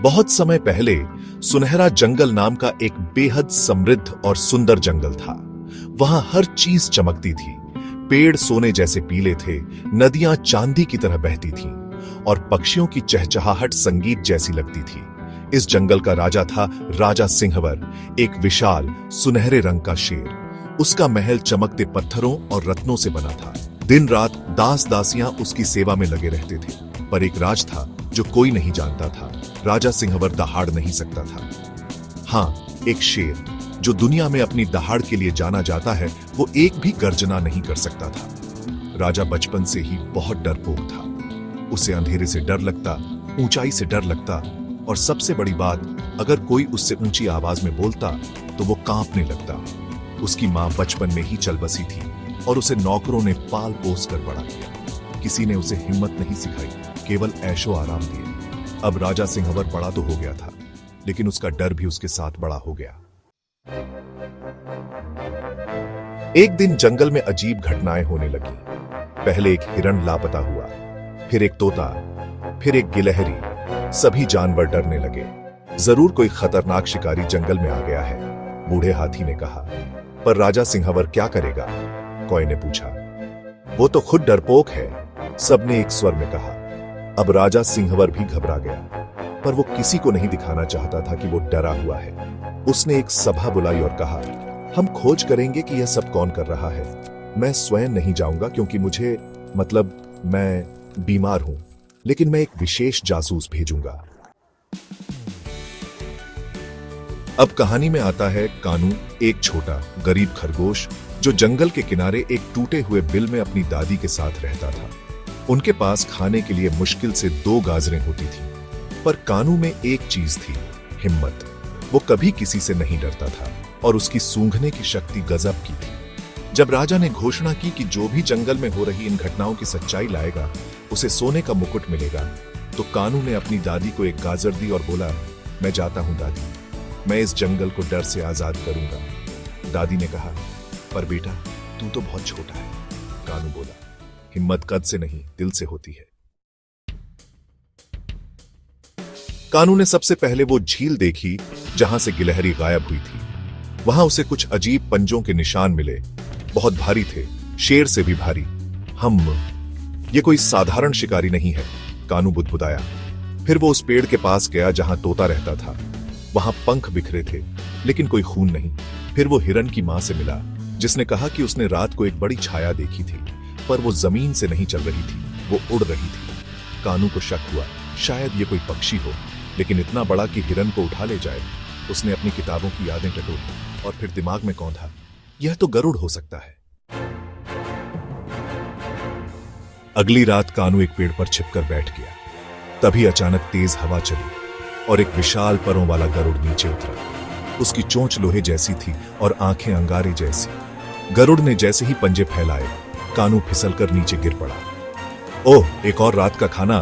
बहुत समय पहले सुनहरा जंगल नाम का एक बेहद समृद्ध और सुंदर जंगल था। वहां हर चीज चमकती थी। पेड़ सोने जैसे पीले थे, नदियां चांदी की तरह बहती थीं और पक्षियों की चहचहाहट संगीत जैसी लगती थी। इस जंगल का राजा था राजा सिंहवर, एक विशाल सुनहरे रंग का शेर। उसका महल चमकते पत्थरों और रत्नों से बना था। दिन रात दास दासियां उसकी सेवा में लगे रहते थे। पर एक राज था जो कोई नहीं जानता था। राजा सिंहवर दहाड़ नहीं सकता था। हाँ, एक शेर जो दुनिया में अपनी दहाड़ के लिए जाना जाता है, वो एक भी गर्जना नहीं कर सकता था। राजा बचपन से ही बहुत डरपोक था। उसे अंधेरे से डर लगता, ऊंचाई से डर लगता और सबसे बड़ी बात, अगर कोई उससे ऊंची आवाज में बोलता तो वो कांपने लगता। उसकी मां बचपन में ही चल बसी थी और उसे नौकरों ने पाल पोस कर बड़ा किया। किसी ने उसे हिम्मत नहीं सिखाई, केवल ऐशो आराम दिए। अब राजा सिंहवर बड़ा तो हो गया था, लेकिन उसका डर भी उसके साथ बड़ा हो गया। एक दिन जंगल में अजीब घटनाएं होने लगी। पहले एक हिरण लापता हुआ, फिर एक तोता, फिर एक गिलहरी। सभी जानवर डरने लगे। जरूर कोई खतरनाक शिकारी जंगल में आ गया है, बूढ़े हाथी ने कहा। पर राजा सिंहवर क्या करेगा? कोई ने पूछा। वो तो खुद डरपोक है, सबने एक स्वर में कहा। अब राजा सिंहवर भी घबरा गया, पर वो किसी को नहीं दिखाना चाहता था कि वो डरा हुआ है। उसने एक सभा बुलाई और कहा, हम खोज करेंगे कि यह सब कौन कर रहा है। मैं स्वयं नहीं जाऊंगा क्योंकि मैं बीमार हूं, लेकिन मैं एक विशेष जासूस भेजूंगा। अब कहानी में आता है कानू, एक छोटा गरीब खरगोश जो जंगल के किनारे एक टूटे हुए बिल में अपनी दादी के साथ रहता था। उनके पास खाने के लिए मुश्किल से 2 गाजरें होती थी, पर कानू में एक चीज थी, हिम्मत। वो कभी किसी से नहीं डरता था और उसकी सूंघने की शक्ति गजब की थी। जब राजा ने घोषणा की कि जो भी जंगल में हो रही इन घटनाओं की सच्चाई लाएगा, उसे सोने का मुकुट मिलेगा, तो कानू ने अपनी दादी को एक गाजर दी और बोला, मैं जाता हूं दादी, मैं इस जंगल को डर से आजाद करूंगा। दादी ने कहा, पर बेटा तू तो बहुत छोटा है। कानू बोला, हिम्मत कद से नहीं, दिल से होती है। कानू ने सबसे पहले वो झील देखी जहां से गिलहरी गायब हुई थी। वहां उसे कुछ अजीब पंजों के निशान मिले, बहुत भारी थे, शेर से भी भारी। ये कोई साधारण शिकारी नहीं है, कानू बुदबुदाया। फिर वो उस पेड़ के पास गया जहां तोता रहता था। वहां पंख बिखरे थे, लेकिन कोई खून नहीं। फिर वो हिरन की मां से मिला, जिसने कहा कि उसने रात को एक बड़ी छाया देखी थी, पर वो जमीन से नहीं चल रही थी, वो उड़ रही थी। कानू को शक हुआ, शायद ये कोई पक्षी हो, लेकिन इतना बड़ा कि हिरन को उठा ले जाए। उसने अपनी किताबों की यादें टटोली और फिर दिमाग में कौंधा, यह तो गरुड़ हो सकता है। अगली रात कानू एक पेड़ पर छिपकर बैठ गया। तभी अचानक तेज हवा चली और एक विशाल परों वाला गरुड़ नीचे उतरा। उसकी चोंच लोहे जैसी थी और आंखें अंगारे जैसी। गरुड़ ने जैसे ही पंजे फैलाए, कानू फिसलकर नीचे गिर पड़ा। ओह, एक और रात का खाना,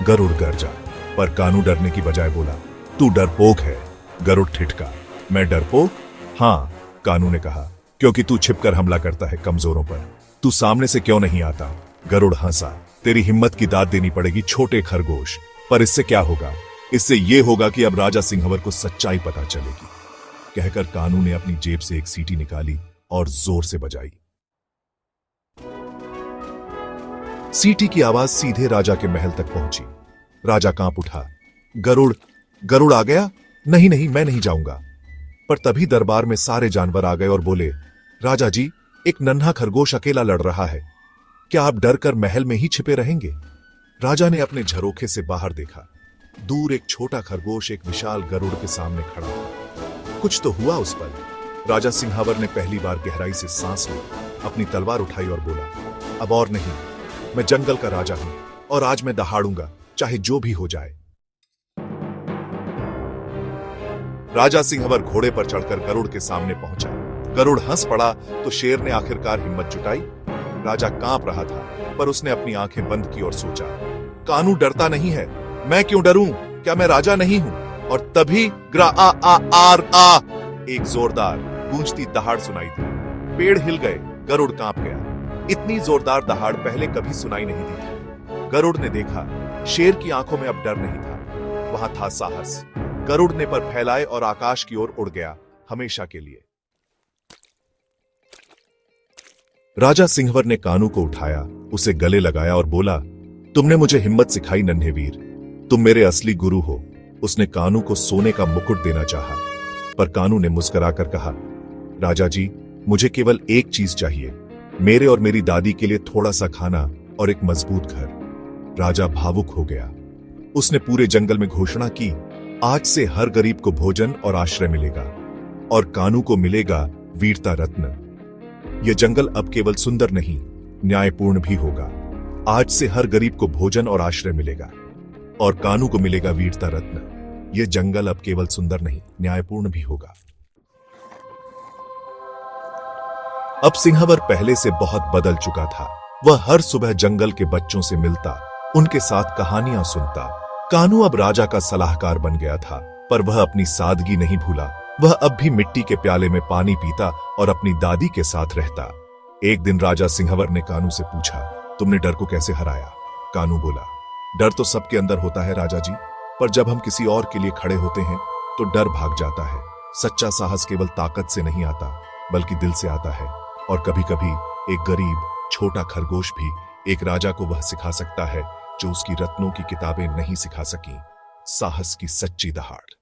गरुड़ गरजा। पर कानू डरने की बजाय बोला, तू डरपोक है। गरुड़ ठिठका, मैं डरपोक? हाँ, कानू ने कहा, क्योंकि तू छिपकर हमला करता है कमजोरों पर। तू सामने से क्यों नहीं आता? गरुड़ हंसा, तेरी हिम्मत की दाद देनी पड़ेगी छोटे खरगोश। पर इससे क्या होगा? इससे यह होगा कि अब राजा सिंहवर को सच्चाई पता चलेगी। कहकर कानू ने अपनी जेब से एक सीटी निकाली और जोर से बजाई। सीटी की आवाज सीधे राजा के महल तक पहुंची। राजा कांप उठा। गरुड़ आ गया? नहीं नहीं, मैं नहीं जाऊंगा। पर तभी दरबार में सारे जानवर आ गए और बोले, राजा जी, एक नन्हा खरगोश अकेला लड़ रहा है, क्या आप डर कर महल में ही छिपे रहेंगे? राजा ने अपने झरोखे से बाहर देखा। दूर एक छोटा खरगोश एक विशाल गरुड़ के सामने खड़ा था। कुछ तो हुआ उस पर। राजा सिंहावर ने पहली बार गहराई से सांस ली, अपनी तलवार उठाई और बोला, अब और नहीं, मैं जंगल का राजा हूं और आज मैं दहाड़ूंगा, चाहे जो भी हो जाए। राजा सिंहवर घोड़े पर चढ़कर गरुड़ के सामने पहुंचा। गरुड़ हंस पड़ा तो शेर ने आखिरकार हिम्मत जुटाई। राजा कांप रहा था, पर उसने अपनी आंखें बंद की और सोचा, कानू डरता नहीं है, मैं क्यों डरूं? क्या मैं राजा नहीं हूं? और तभी ग्रा आ आ आर आ एक जोरदार गूंजती दहाड़ सुनाई दी। पेड़ हिल गए, गरुड़ कांप गया। इतनी जोरदार दहाड़ पहले कभी सुनाई नहीं दी थी। गरुड़ ने देखा, शेर की आंखों में अब डर नहीं था, वहां था साहस। गरुड़ ने पर फैलाए और आकाश की ओर उड़ गया, हमेशा के लिए। राजा सिंहवर ने कानू को उठाया, उसे गले लगाया और बोला, तुमने मुझे हिम्मत सिखाई नन्हे वीर, तुम मेरे असली गुरु हो। उसने कानू को सोने का मुकुट देना चाहा, पर कानू ने मुस्कुराकर कहा, राजा जी, मुझे केवल एक चीज चाहिए, मेरे और मेरी दादी के लिए थोड़ा सा खाना और एक मजबूत घर। राजा भावुक हो गया। उसने पूरे जंगल में घोषणा की, आज से हर गरीब को भोजन और आश्रय मिलेगा और कानू को मिलेगा वीरता रत्न। यह जंगल अब केवल सुंदर नहीं, न्यायपूर्ण भी होगा। आज से हर गरीब को भोजन और आश्रय मिलेगा और कानू को मिलेगा वीरता रत्न। यह जंगल अब केवल सुंदर नहीं, न्यायपूर्ण भी होगा। अब सिंहवर पहले से बहुत बदल चुका था। वह हर सुबह जंगल के बच्चों से मिलता, उनके साथ कहानियां सुनता। कानू अब राजा का सलाहकार बन गया था, पर वह अपनी सादगी नहीं भूला। वह अब भी मिट्टी के प्याले में पानी पीता और अपनी दादी के साथ रहता। एक दिन राजा सिंहवर ने कानू से पूछा, तुमने डर को कैसे हराया? कानू बोला, डर तो सबके अंदर होता है राजा जी, पर जब हम किसी और के लिए खड़े होते हैं तो डर भाग जाता है। सच्चा साहस केवल ताकत से नहीं आता, बल्कि दिल से आता है। और कभी कभी एक गरीब छोटा खरगोश भी एक राजा को वह सिखा सकता है जो उसकी रत्नों की किताबें नहीं सिखा सकी, साहस की सच्ची दहाड़।